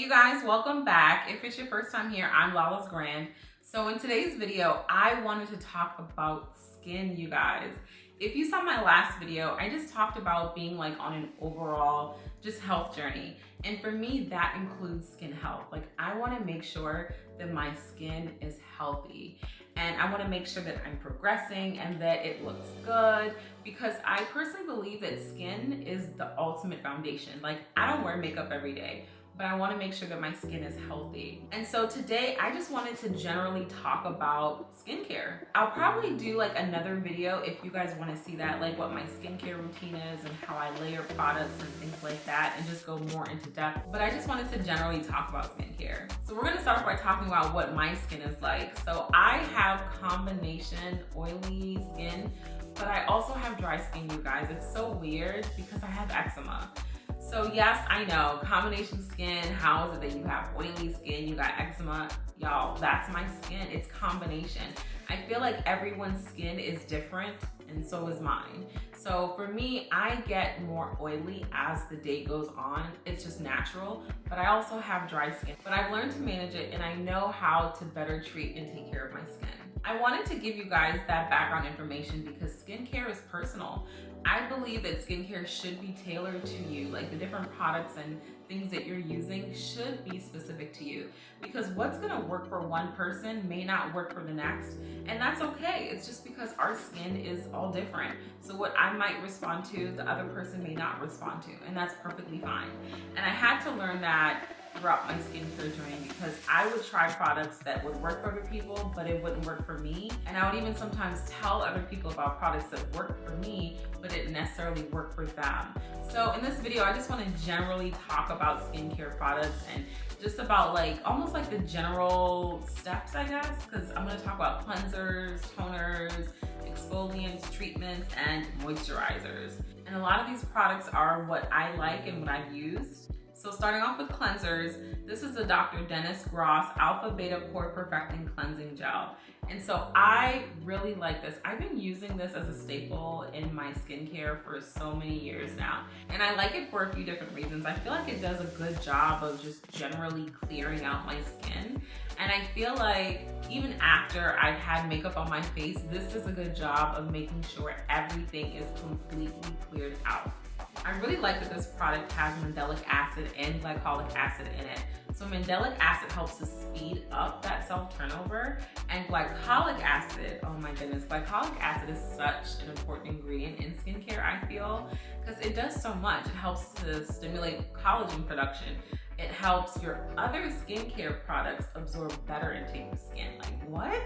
you guys, welcome back. If it's your first time here, I'm Lala's Grand. So in today's video, I wanted to talk about skin, you guys. If you saw my last video, I just talked about being like on an overall just health journey. And for me, that includes skin health. Like I want to make sure that my skin is healthy. And I want to make sure that I'm progressing and that it looks good, because I personally believe that skin is the ultimate foundation. Like I don't wear makeup every day, but I want to make sure that my skin is healthy. And so today I just wanted to generally talk about skincare. I'll probably do like another video if you guys want to see that, like what my skincare routine is and how I layer products and things like that, and just go more into depth. But I just wanted to generally talk about skincare. So we're gonna start by talking about what my skin is like. So I have combination oily skin, but I also have dry skin, you guys. It's so weird because I have eczema. So yes, I know, combination skin, how is it that you have oily skin, you got eczema? Y'all, that's my skin, it's combination. I feel like everyone's skin is different, and so is mine. So for me, I get more oily as the day goes on. It's just natural, but I also have dry skin. But I've learned to manage it, and I know how to better treat and take care of my skin. I wanted to give you guys that background information because skincare is personal. I believe that skincare should be tailored to you. Like the different products and things that you're using should be specific to you, because what's gonna work for one person may not work for the next, and that's okay. It's just because our skin is all different. So what I might respond to, the other person may not respond to, and that's perfectly fine. And I had to learn that throughout my skincare journey, because I would try products that would work for other people, but it wouldn't work for me. And I would even sometimes tell other people about products that work for me, but it didn't necessarily work for them. So in this video, I just want to generally talk about skincare products and just about like, almost like the general steps, I guess, because I'm going to talk about cleansers, toners, exfoliants, treatments, and moisturizers. And a lot of these products are what I like and what I've used. So starting off with cleansers, this is the Dr. Dennis Gross Alpha Beta Pore Perfecting Cleansing Gel. And so I really like this. I've been using this as a staple in my skincare for so many years now. And I like it for a few different reasons. I feel like it does a good job of just generally clearing out my skin. And I feel like even after I've had makeup on my face, this does a good job of making sure everything is completely cleared out. I really like that this product has mandelic acid and glycolic acid in it. So mandelic acid helps to speed up that cell turnover, and glycolic acid, oh my goodness, glycolic acid is such an important ingredient in skincare, I feel, because it does so much. It helps to stimulate collagen production. It helps your other skincare products absorb better into your skin. Like what?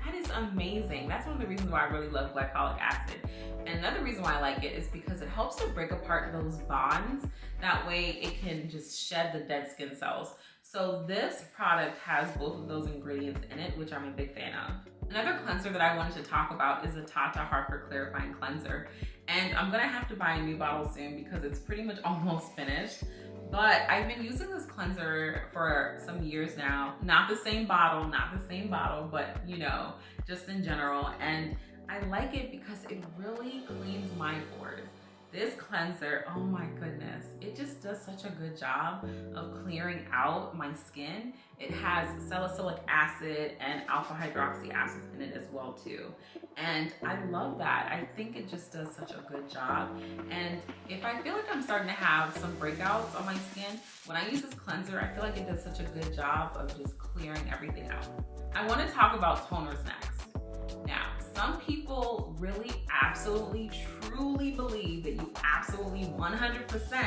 That is amazing. That's one of the reasons why I really love glycolic acid. And another reason why I like it is because it helps to break apart those bonds. That way it can just shed the dead skin cells. So this product has both of those ingredients in it, which I'm a big fan of. Another cleanser that I wanted to talk about is the Tata Harper Clarifying Cleanser. And I'm gonna have to buy a new bottle soon because it's pretty much almost finished. But I've been using this cleanser for some years now. Not the same bottle, but you know, just in general. And I like it because it really cleans my pores. This cleanser, oh my goodness, it just does such a good job of clearing out my skin. It has salicylic acid and alpha hydroxy acid in it as well too. And I love that. I think it just does such a good job. And if I feel like I'm starting to have some breakouts on my skin, when I use this cleanser, I feel like it does such a good job of just clearing everything out. I want to talk about toners next. Now, some people really absolutely truly believe that you absolutely 100%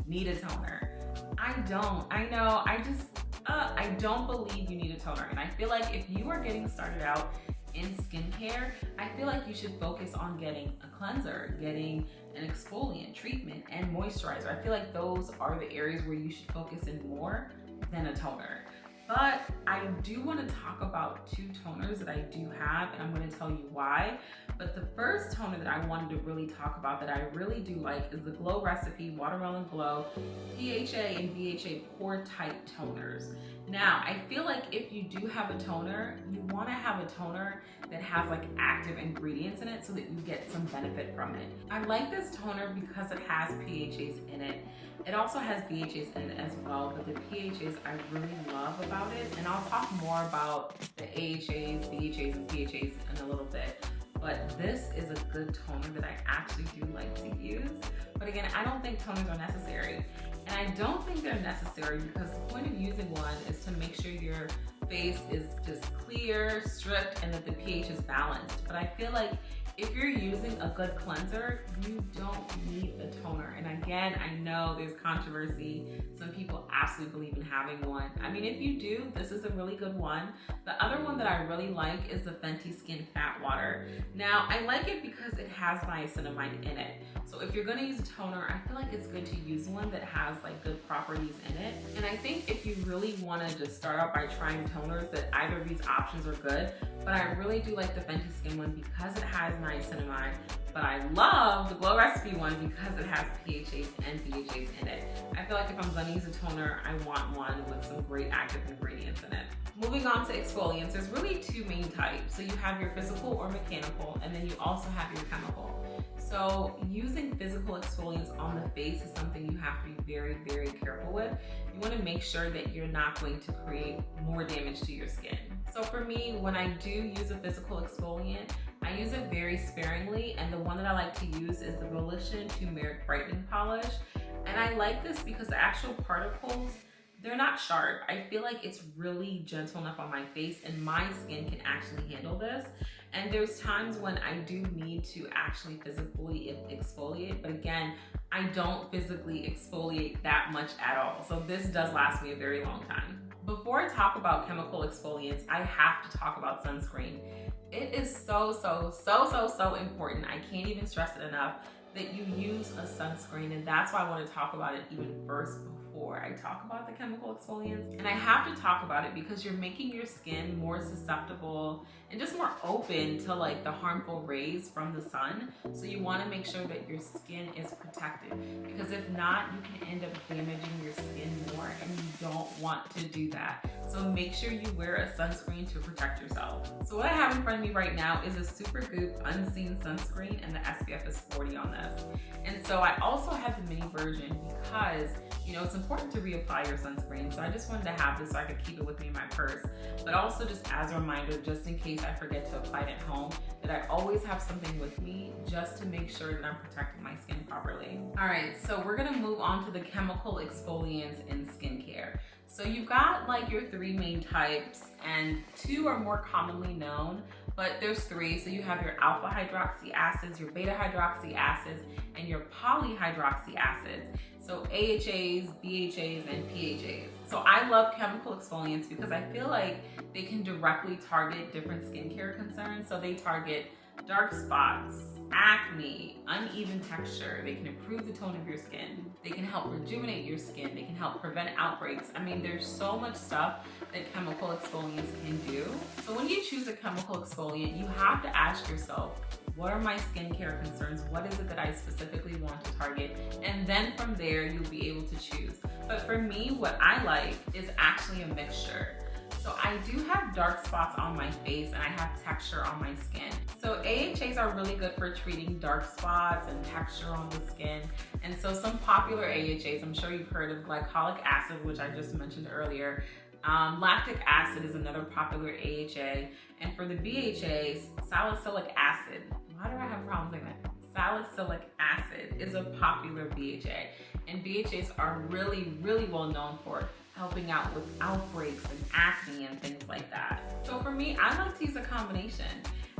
need a toner. I don't. I know. I don't believe you need a toner. And I feel like if you are getting started out in skincare, I feel like you should focus on getting a cleanser, getting an exfoliant, treatment, and moisturizer. I feel like those are the areas where you should focus in more than a toner. But I do want to talk about two toners that I do have, and I'm going to tell you why. But the first toner that I wanted to really talk about that I really do like is the Glow Recipe Watermelon Glow PHA and BHA Pore Tight Toners. Now, I feel like if you do have a toner, you want to have a toner that has like active ingredients in it so that you get some benefit from it. I like this toner because it has PHAs in it. It also has BHAs in it as well, but the PHAs I really love about it. And I'll talk more about the AHAs, BHAs, and PHAs in a little bit. But this is a good toner that I actually do like to use. But again, I don't think toners are necessary. And I don't think they're necessary because the point of using one is to make sure your face is just clear, stripped, and that the pH is balanced. But I feel like if you're using a good cleanser, you don't need a toner. And again, I know there's controversy. Some people absolutely believe in having one. I mean, if you do, this is a really good one. The other one that I really like is the Fenty Skin Fat Water. Now, I like it because it has niacinamide in it. So if you're gonna use a toner, I feel like it's good to use one that has like good properties in it. And I think if you really wanna just start out by trying toners, that either of these options are good. But I really do like the Fenty Skin one because it has niacinamide. But I love the Glow Recipe one because it has PHAs and BHAs in it. I feel like if I'm gonna use a toner, I want one with some great active ingredients in it. Moving on to exfoliants, there's really two main types. So you have your physical or mechanical, and then you also have your chemical. So using physical exfoliants on the face is something you have to be very, very careful with. You want to make sure that you're not going to create more damage to your skin. So for me, when I do use a physical exfoliant, I use it very sparingly, and the one that I like to use is the Volition Turmeric Brightening Polish. And I like this because the actual particles, they're not sharp. I feel like it's really gentle enough on my face, and my skin can actually handle this. And there's times when I do need to actually physically exfoliate, but again, I don't physically exfoliate that much at all. So this does last me a very long time. Before I talk about chemical exfoliants, I have to talk about sunscreen. It is so important. I can't even stress it enough that you use a sunscreen, and that's why I want to talk about it even first before I talk about the chemical exfoliants. And I have to talk about it because you're making your skin more susceptible and just more open to like the harmful rays from the sun. So you want to make sure that your skin is protected, because if not, you can end up damaging your skin more, and you don't want to do that. So make sure you wear a sunscreen to protect yourself. So what I have in front of me right now is a Super Goop Unseen Sunscreen, and the SPF is 40 on this. And so I also have the mini version because, you know, it's important to reapply your sunscreen. So I just wanted to have this so I could keep it with me in my purse. But also just as a reminder, just in case I forget to apply it at home, that I always have something with me just to make sure that I'm protecting my skin properly. All right, so we're gonna move on to the chemical exfoliants in skincare. So you've got like your three main types, and two are more commonly known, but there's three. So you have your alpha hydroxy acids, your beta hydroxy acids, and your polyhydroxy acids. So AHAs, BHAs, and PHAs. So I love chemical exfoliants because I feel like they can directly target different skincare concerns. So they target dark spots, acne, uneven texture. They can improve the tone of your skin. They can help rejuvenate your skin. They can help prevent outbreaks. I mean, there's so much stuff that chemical exfoliants can do. So when you choose a chemical exfoliant, you have to ask yourself, what are my skincare concerns? What is it that I specifically want to target? And then from there, you'll be able to choose. But for me, what I like is actually a mixture. So I do have dark spots on my face, and I have texture on my skin. So AHAs are really good for treating dark spots and texture on the skin. And so some popular AHAs, I'm sure you've heard of Glycolic Acid, which I just mentioned earlier. Lactic acid is another popular AHA. And for the BHAs, salicylic acid. Why do I have problems saying that? Salicylic acid is a popular BHA. And BHAs are really well known for helping out with outbreaks and acne and things like that. So for me, I like to use a combination.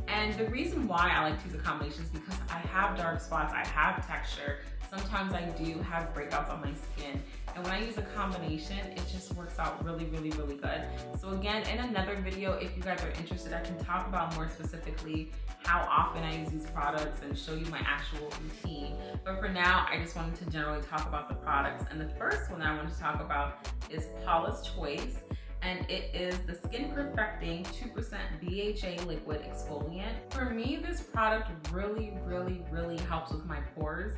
And the reason why I like to use a combination is because I have dark spots, I have texture. Sometimes I do have breakouts on my skin. And when I use a combination, it just works out really good. So again, in another video, if you guys are interested, I can talk about more specifically how often I use these products and show you my actual routine. But for now, I just wanted to generally talk about the products. And the first one I want to talk about is Paula's Choice. and it is the Skin Perfecting 2% BHA Liquid Exfoliant. For me, this product really helps with my pores,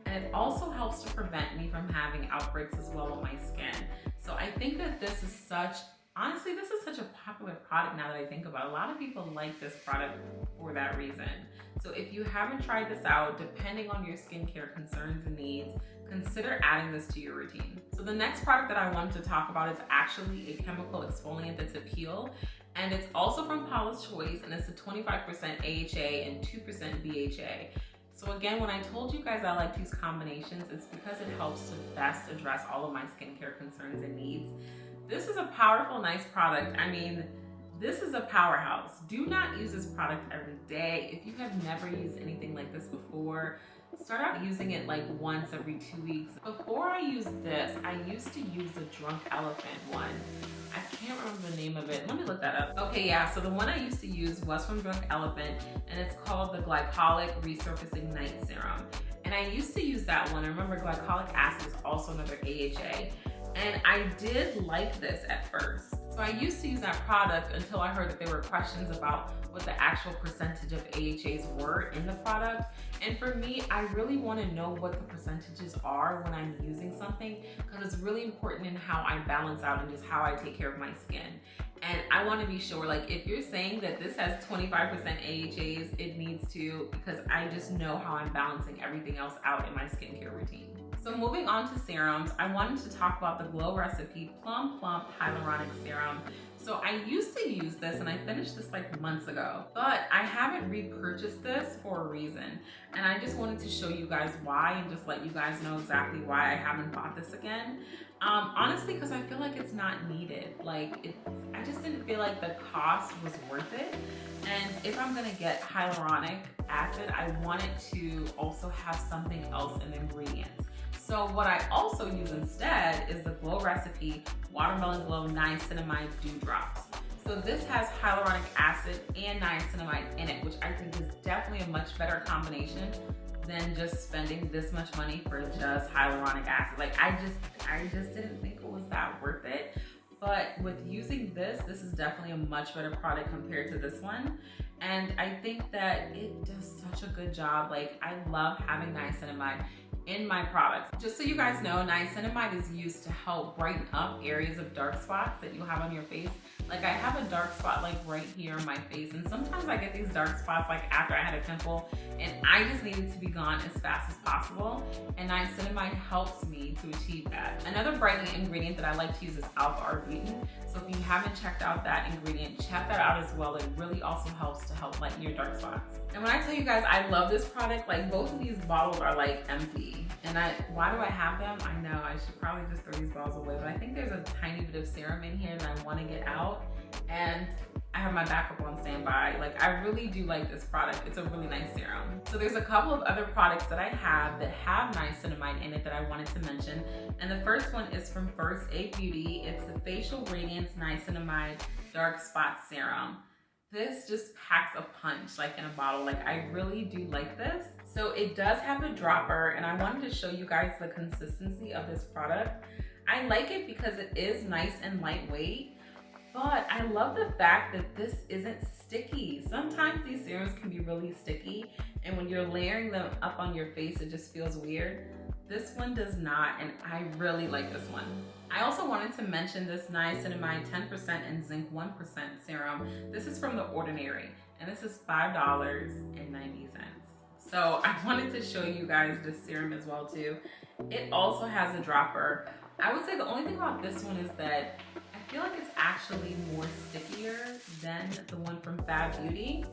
and it also helps to prevent me from having outbreaks as well with my skin. So I think that this is honestly, this is such a popular product now that I think about it. A lot of people like this product for that reason. So if you haven't tried this out, depending on your skincare concerns and needs, consider adding this to your routine. So the next product that I wanted to talk about is actually a chemical exfoliant that's a peel, and it's also from Paula's Choice, and it's a 25% AHA and 2% BHA. So again, when I told you guys I like to use combinations, it's because it helps to best address all of my skincare concerns and needs. This is a powerful, nice product. I mean, this is a powerhouse. Do not use this product every day. If you have never used anything like this before, start out using it like once every 2 weeks. Before I used this, I used to use the Drunk Elephant one. I can't remember the name of it. Let me look that up. Okay, yeah, so the one I used to use was from Drunk Elephant, and it's called the Glycolic Resurfacing Night Serum. And I used to use that one. I remember Glycolic Acid is also another AHA. And I did like this at first. So I used to use that product until I heard that there were questions about what the actual percentage of AHAs were in the product. And for me, I really want to know what the percentages are when I'm using something, because it's really important in how I balance out and just how I take care of my skin. And I want to be sure, like, if you're saying that this has 25% AHAs, it needs to, because I just know how I'm balancing everything else out in my skincare routine. So moving on to serums, I wanted to talk about the Glow Recipe Plum Plump Hyaluronic Serum. So I used to use this, and I finished this like months ago, but I haven't repurchased this for a reason. And I just wanted to show you guys why and just let you guys know exactly why I haven't bought this again. Honestly, because I feel like it's not needed. Like, I just didn't feel like the cost was worth it. And if I'm gonna get hyaluronic acid, I want it to also have something else in the ingredients. So what I also use instead is the Glow Recipe Watermelon Glow Niacinamide Dew Drops. So this has hyaluronic acid and niacinamide in it, which I think is definitely a much better combination than just spending this much money for just hyaluronic acid. Like, I just didn't think it was that worth it. But with using this is definitely a much better product compared to this one. And I think that it does such a good job. Like, I love having niacinamide in my products. Just so you guys know, niacinamide is used to help brighten up areas of dark spots that you have on your face. Like, I have a dark spot like right here on my face, and sometimes I get these dark spots like after I had a pimple, and I just need it to be gone as fast as possible, and niacinamide helps me to achieve that. Another brightening ingredient that I like to use is alpha-arbutin. So if you haven't checked out that ingredient, check that out as well. It really also helps to help lighten your dark spots. And when I tell you guys I love this product, like, both of these bottles are like empty. And why do I have them? I know I should probably just throw these bottles away, but I think there's a tiny bit of serum in here that I want to get out. And I have my backup on standby. Like, I really do like this product. It's a really nice serum. So there's a couple of other products that I have that have niacinamide in it that I wanted to mention. And the first one is from First Aid Beauty. It's the Facial Radiance Niacinamide Dark Spot Serum. This just packs a punch, like, in a bottle. Like, I really do like this. So it does have a dropper, and I wanted to show you guys the consistency of this product. I like it because it is nice and lightweight, but I love the fact that this isn't sticky. Sometimes these serums can be really sticky, and when you're layering them up on your face, it just feels weird. This one does not, and I really like this one. I also wanted to mention this niacinamide 10% and zinc 1% serum. This is from The Ordinary, and this is $5.90. So I wanted to show you guys this serum as well too. It also has a dropper. I would say the only thing about this one is that I feel like it's actually more stickier than the one from Fab Beauty.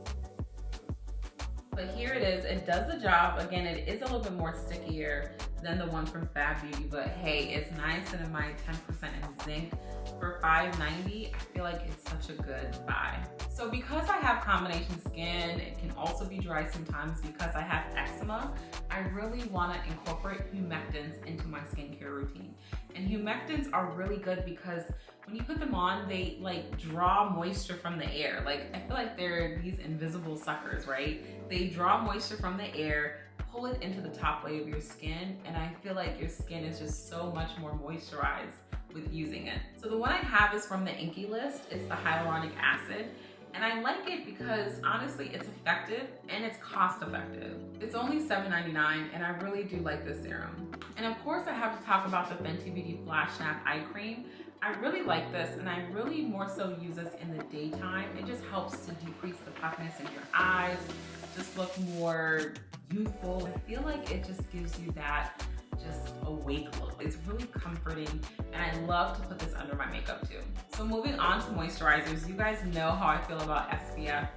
But here it is, it does the job. Again, it is a little bit more stickier than the one from Fab Beauty, but hey, it's niacinamide 10% and zinc for $5.90. I feel like it's such a good buy. So because I have combination skin, it can also be dry sometimes because I have eczema, I really want to incorporate humectants into my skincare routine. And humectants are really good because when you put them on, they like draw moisture from the air. Like, I feel like they're these invisible suckers, right? They draw moisture from the air, pull it into the top layer of your skin, and I feel like your skin is just so much more moisturized with using it. So the one I have is from the Inky list. It's the hyaluronic acid. And I like it because honestly, it's effective and it's cost effective. It's only $7.99 and I really do like this serum. And of course I have to talk about the Fenty Beauty Flash Snap Eye Cream. I really like this and I really more so use this in the daytime. It just helps to decrease the puffiness in your eyes, just look more youthful. I feel like it just gives you that just awake look. It's really comforting and I love to put this under my makeup too. So moving on to moisturizers, you guys know how I feel about SPF.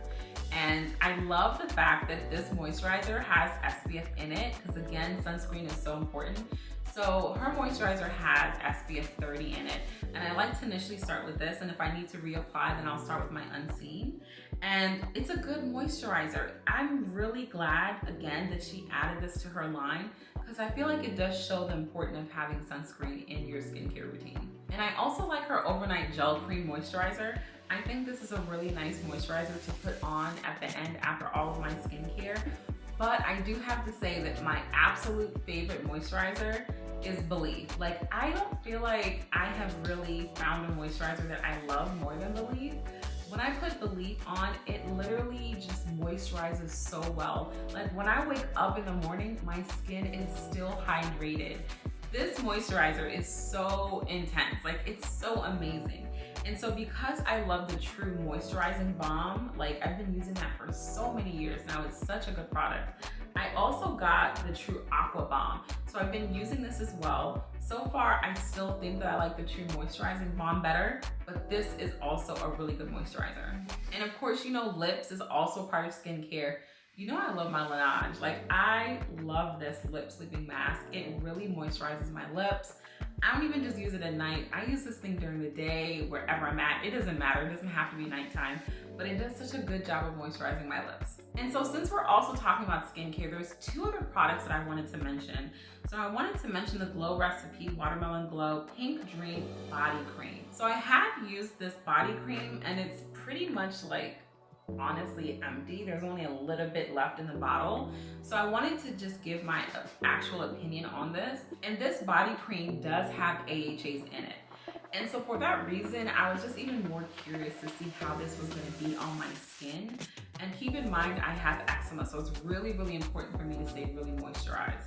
And I love the fact that this moisturizer has SPF in it because again, sunscreen is so important. So her moisturizer has SPF 30 in it. And I like to initially start with this, and if I need to reapply, then I'll start with my Unseen. And it's a good moisturizer. I'm really glad, again, that she added this to her line because I feel like it does show the importance of having sunscreen in your skincare routine. And I also like her overnight gel cream moisturizer. I think this is a really nice moisturizer to put on at the end after all of my skincare. But I do have to say that my absolute favorite moisturizer is Believe. Like, I don't feel like I have really found a moisturizer that I love more than Believe. When I put Believe on, it literally just moisturizes so well. Like when I wake up in the morning, my skin is still hydrated. This moisturizer is so intense, like it's so amazing. And so because I love the True Moisturizing Balm, like I've been using that for so many years now, it's such a good product. I also got the True Aqua Balm. So I've been using this as well. So far, I still think that I like the True Moisturizing Balm better, but this is also a really good moisturizer. And of course, you know, lips is also part of skincare. You know I love my Laneige. Like I love this lip sleeping mask. It really moisturizes my lips. I don't even just use it at night. I use this thing during the day, wherever I'm at. It doesn't matter, it doesn't have to be nighttime, but it does such a good job of moisturizing my lips. And so since we're also talking about skincare, there's two other products that I wanted to mention. So I wanted to mention the Glow Recipe Watermelon Glow Pink Dream Body Cream. So I have used this body cream and it's pretty much like honestly empty. There's only a little bit left in the bottle. So I wanted to just give my actual opinion on this. And this body cream does have AHAs in it. And so for that reason, I was just even more curious to see how this was going to be on my skin. And keep in mind, I have eczema, so it's really, really important for me to stay really moisturized.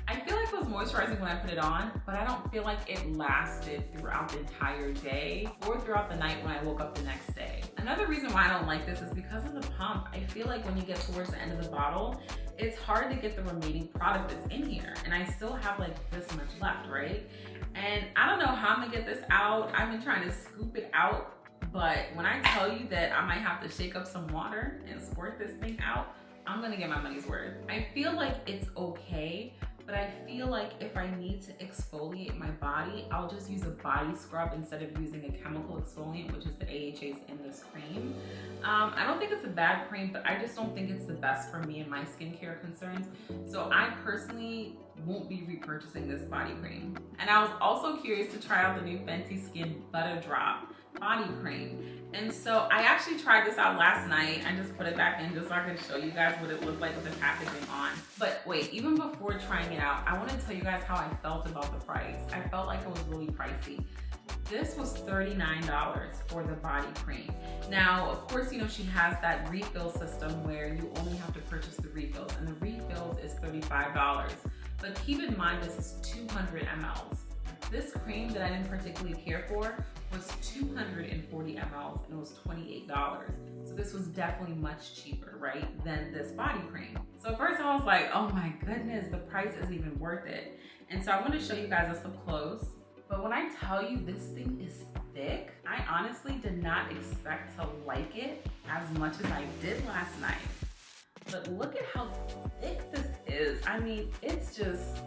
I feel like it was moisturizing when I put it on, but I don't feel like it lasted throughout the entire day or throughout the night when I woke up the next day. Another reason why I don't like this is because of the pump. I feel like when you get towards the end of the bottle, it's hard to get the remaining product that's in here. And I still have like this much left, right? And I don't know how I'm gonna get this out. I've been trying to scoop it out, but when I tell you that I might have to shake up some water and squirt this thing out, I'm gonna get my money's worth. I feel like it's okay, but I feel like if I need to exfoliate my body, I'll just use a body scrub instead of using a chemical exfoliant, which is the AHAs in this cream. I don't think it's a bad cream, but I just don't think it's the best for me and my skincare concerns. So I personally won't be repurchasing this body cream. And I was also curious to try out the new Fenty Skin Butter Drop body cream. And so I actually tried this out last night. I just put it back in just so I can show you guys what it looked like with the packaging on. But wait, even before trying it out, I want to tell you guys how I felt about the price. I felt like it was really pricey. This was $39 for the body cream. Now, of course, you know, she has that refill system where you only have to purchase the refills, and the refills is $35. But keep in mind, this is 200 mLs. This cream that I didn't particularly care for was 240 mLs and it was $28. So this was definitely much cheaper, right, than this body cream. So at first I was like, oh my goodness, the price isn't even worth it. And so I want to show you guys this up close. But when I tell you this thing is thick, I honestly did not expect to like it as much as I did last night. But look at how thick this is. I mean, it's just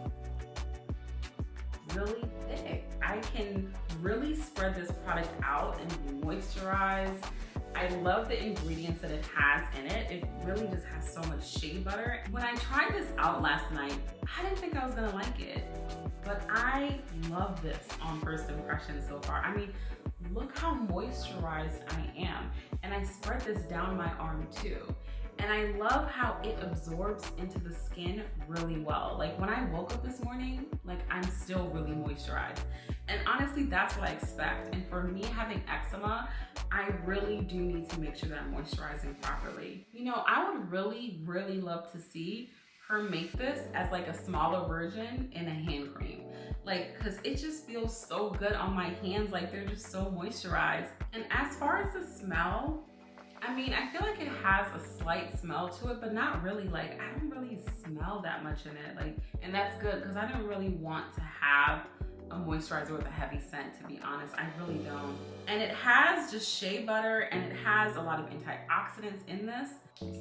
really thick. I can really spread this product out and moisturize. I love the ingredients that it has in it. It really just has so much shea butter. When I tried this out last night, I didn't think I was gonna like it, but I love this on first impression so far. I mean, look how moisturized I am. And I spread this down my arm too. And I love how it absorbs into the skin really well. Like when I woke up this morning, like I'm still really moisturized. And honestly, that's what I expect. And for me having eczema, I really do need to make sure that I'm moisturizing properly. You know, I would really, really love to see her make this as like a smaller version in a hand cream. Like, cause it just feels so good on my hands. Like they're just so moisturized. And as far as the smell, I mean, I feel like it has a slight smell to it, but not really. Like, I don't really smell that much in it. Like, and that's good because I don't really want to have a moisturizer with a heavy scent, to be honest. I really don't. And it has just shea butter and it has a lot of antioxidants in this.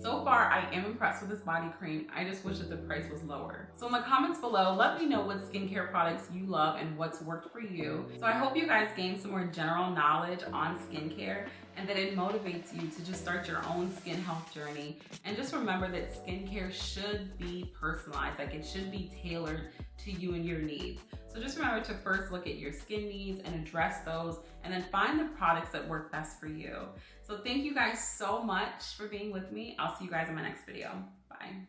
So far, I am impressed with this body cream. I just wish that the price was lower. So in the comments below, let me know what skincare products you love and what's worked for you. So I hope you guys gain some more general knowledge on skincare and that it motivates you to just start your own skin health journey. And just remember that skincare should be personalized, like it should be tailored to you and your needs. So just remember to first look at your skin needs and address those, and then find the products that work best for you. So thank you guys so much for being with me. I'll see you guys in my next video. Bye.